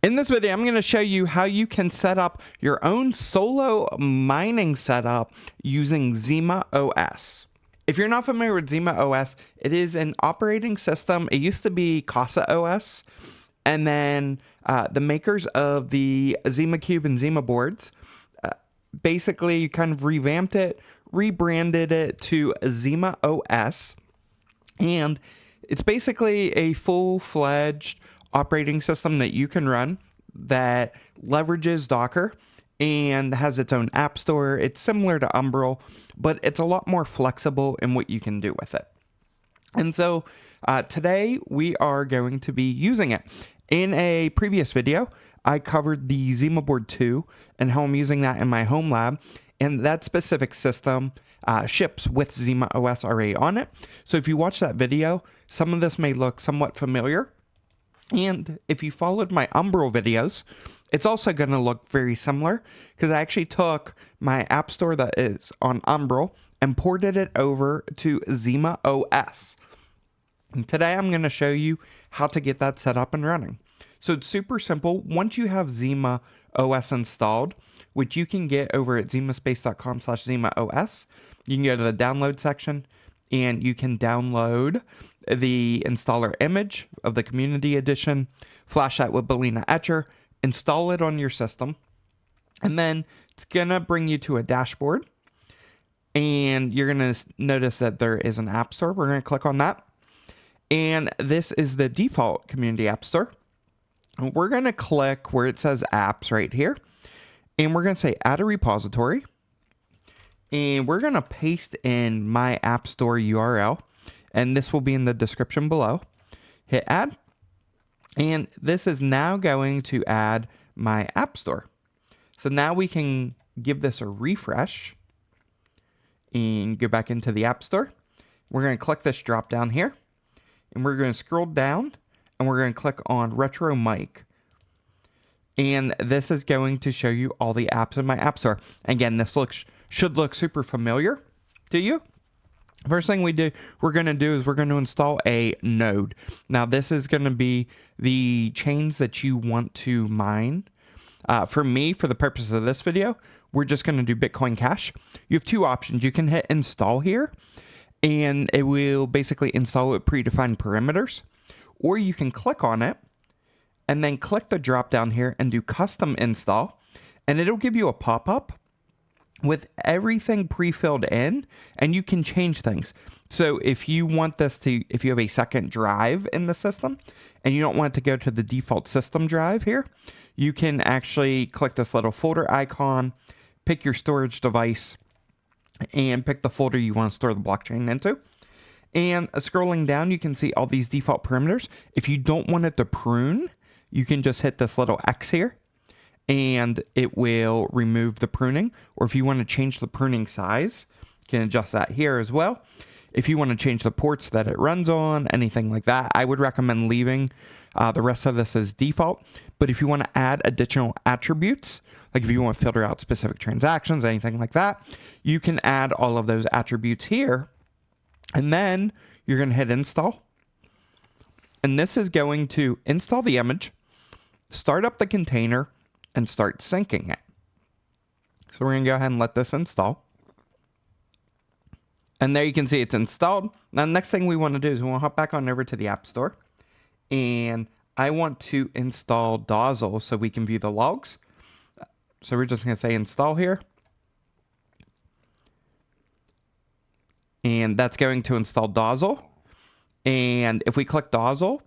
In this video, I'm going to show you how you can set up your own solo mining setup using ZimaOS. If you're not familiar with ZimaOS, it is an operating system. It used to be CasaOS, and then the makers of the ZimaCube and Zima boards basically kind of revamped it, rebranded it to ZimaOS, and it's basically a full-fledged operating system that you can run that leverages Docker and has its own app store. It's similar to Umbrel, but it's a lot more flexible in what you can do with it. And so today we are going to be using it. In a previous video, I covered the Zima Board 2 and how I'm using that in my home lab. And that specific system ships with ZimaOS already on it. So if you watch that video, some of this may look somewhat familiar. And if you followed my Umbrel videos, it's also going to look very similar because I actually took my app store that is on Umbrel and ported it over to ZimaOS. And today I'm going to show you how to get that set up and running. So it's super simple. Once you have ZimaOS installed, which you can get over at zimaspace.com/ZimaOS, you can go to the download section and you can download the installer image of the community edition, flash that with Balena Etcher, install it on your system, and then it's gonna bring you to a dashboard, and you're gonna notice that there is an app store. We're gonna click on that, and this is the default community app store. We're gonna click where it says apps right here, and we're gonna say add a repository, and we're gonna paste in my app store URL. And this will be in the description below. Hit add. And this is now going to add my app store. So now we can give this a refresh and go back into the app store. We're going to click this drop down here. And we're going to scroll down and we're going to click on Retro Mic. And this is going to show you all the apps in my app store. Again, this should look super familiar to you. First thing we're going to do is we're going to install a node. Now, this is going to be the chains that you want to mine. For me, for the purpose of this video, we're just going to do Bitcoin Cash. You have two options. You can hit install here, and it will basically install with predefined parameters. Or you can click on it, and then click the drop down here and do custom install, and it'll give you a pop-up with everything pre-filled in, and you can change things. So if you want this to, if you have a second drive in the system and you don't want it to go to the default system drive here, you can actually click this little folder icon, pick your storage device, and pick the folder you want to store the blockchain into. And scrolling down, you can see all these default parameters. If you don't want it to prune, you can just hit this little X here, and it will remove the pruning. Or if you want to change the pruning size, you can adjust that here as well. If you want to change the ports that it runs on, anything like that, I would recommend leaving the rest of this as default. But if you want to add additional attributes, like if you want to filter out specific transactions, anything like that, you can add all of those attributes here. And then you're going to hit install. And this is going to install the image, start up the container, and start syncing it. So we're going to go ahead and let this install. And there you can see it's installed. Now, the next thing we want to do is we want to hop back on over to the App Store. And I want to install Dozzle so we can view the logs. So we're just going to say install here. And that's going to install Dozzle. And if we click Dozzle,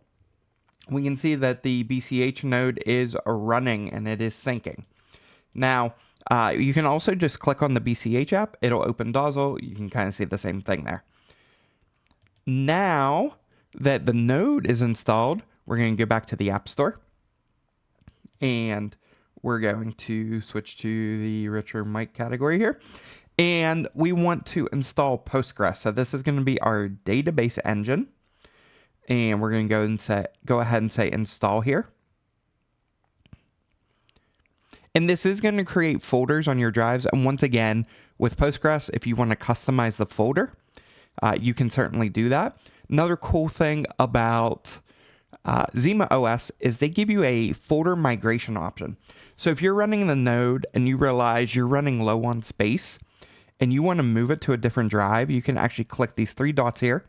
we can see that the BCH node is running and it is syncing. Now, you can also just click on the BCH app. It'll open Dozzle. You can kind of see the same thing there. Now that the node is installed, we're going to go back to the App Store. And we're going to switch to the Retro Mic category here. And we want to install Postgres. So this is going to be our database engine. And we're going to go ahead and say install here. And this is going to create folders on your drives. And once again, with Postgres, if you want to customize the folder, you can certainly do that. Another cool thing about ZimaOS is they give you a folder migration option. So if you're running the node and you realize you're running low on space and you want to move it to a different drive, you can actually click these three dots here,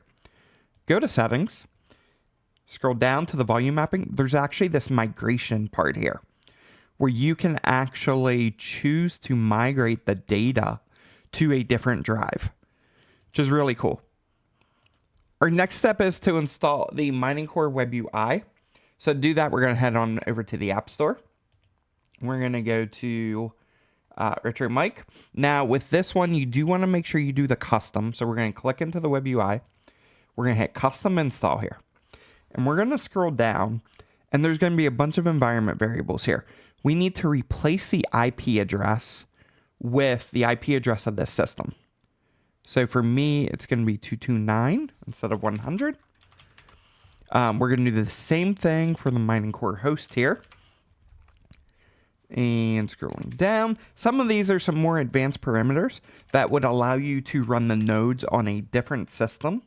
go to settings, scroll down to the volume mapping. There's actually this migration part here where you can actually choose to migrate the data to a different drive, which is really cool. Our next step is to install the Mining Core Web UI. So to do that, we're going to head on over to the App Store. We're going to go to Retro Mic. Now with this one, you do want to make sure you do the custom. So we're going to click into the Web UI. We're going to hit custom install here. And we're going to scroll down and there's going to be a bunch of environment variables here. We need to replace the IP address with the IP address of this system. So for me, it's going to be 229 instead of 100. We're going to do the same thing for the Mining Core host here. And scrolling down, some of these are some more advanced parameters that would allow you to run the nodes on a different system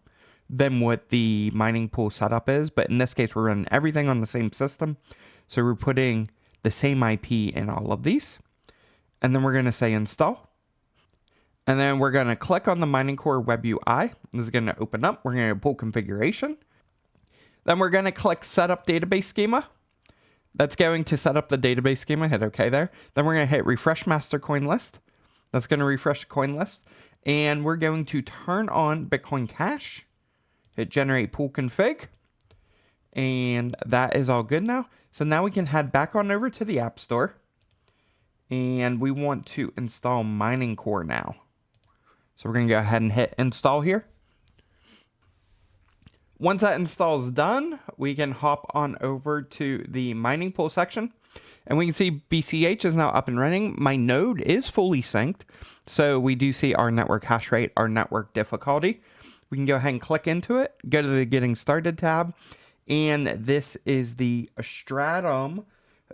than what the mining pool setup is. But in this case, we're running everything on the same system. So we're putting the same IP in all of these. And then we're going to say install. And then we're going to click on the Mining Core Web UI. This is going to open up. We're going to pull configuration. Then we're going to click Setup Database Schema. That's going to set up the database schema. Hit OK there. Then we're going to hit Refresh Master Coin List. That's going to refresh the coin list. And we're going to turn on Bitcoin Cash. Hit Generate Pool Config. And that is all good now. So now we can head back on over to the App Store. And we want to install Mining Core now. So we're going to go ahead and hit install here. Once that install is done, we can hop on over to the mining pool section. And we can see BCH is now up and running. My node is fully synced. So we do see our network hash rate, our network difficulty. We can go ahead and click into it, go to the Getting Started tab. And this is the stratum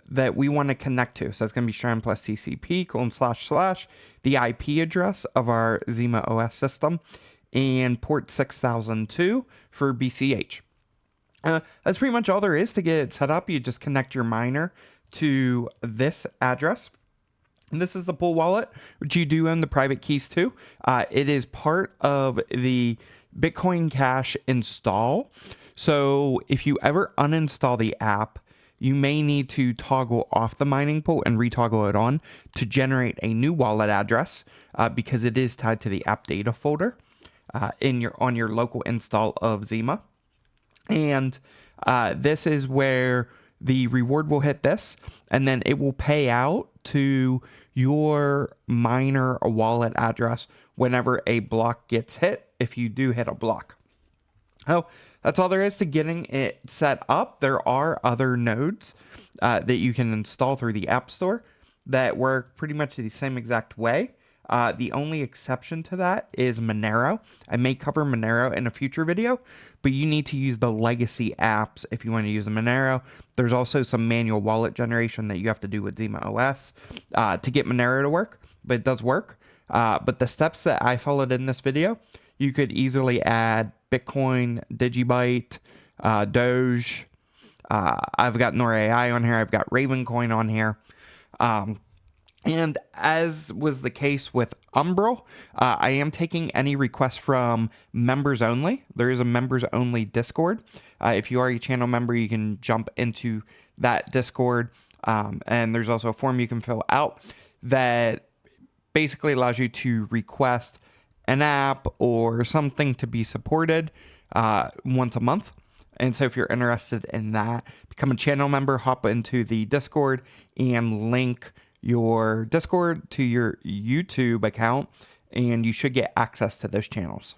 that we want to connect to. So it's going to be stratum plus TCP : the IP address of our ZimaOS system and port 6002 for BCH. That's pretty much all there is to get it set up. You just connect your miner to this address. And this is the pool wallet, which you do own the private keys to. It is part of the Bitcoin Cash install. So if you ever uninstall the app, you may need to toggle off the mining pool and retoggle it on to generate a new wallet address because it is tied to the app data folder on your local install of Zima. And this is where the reward will hit this, and then it will pay out to your miner wallet address whenever a block gets hit, if you do hit a block. Oh, that's all there is to getting it set up. There are other nodes that you can install through the App Store that work pretty much the same exact way. The only exception to that is Monero. I may cover Monero in a future video, but you need to use the legacy apps if you want to use the Monero. There's also some manual wallet generation that you have to do with ZimaOS to get Monero to work, but it does work. But the steps that I followed in this video, you could easily add Bitcoin, Digibyte, Doge. I've got Nor AI on here. I've got Ravencoin on here. And as was the case with Umbrel, I am taking any requests from members only. There is a members only Discord. If you are a channel member, you can jump into that Discord. And there's also a form you can fill out that basically allows you to request an app or something to be supported once a month. And so if you're interested in that, become a channel member, hop into the Discord and link your Discord to your YouTube account, and you should get access to those channels.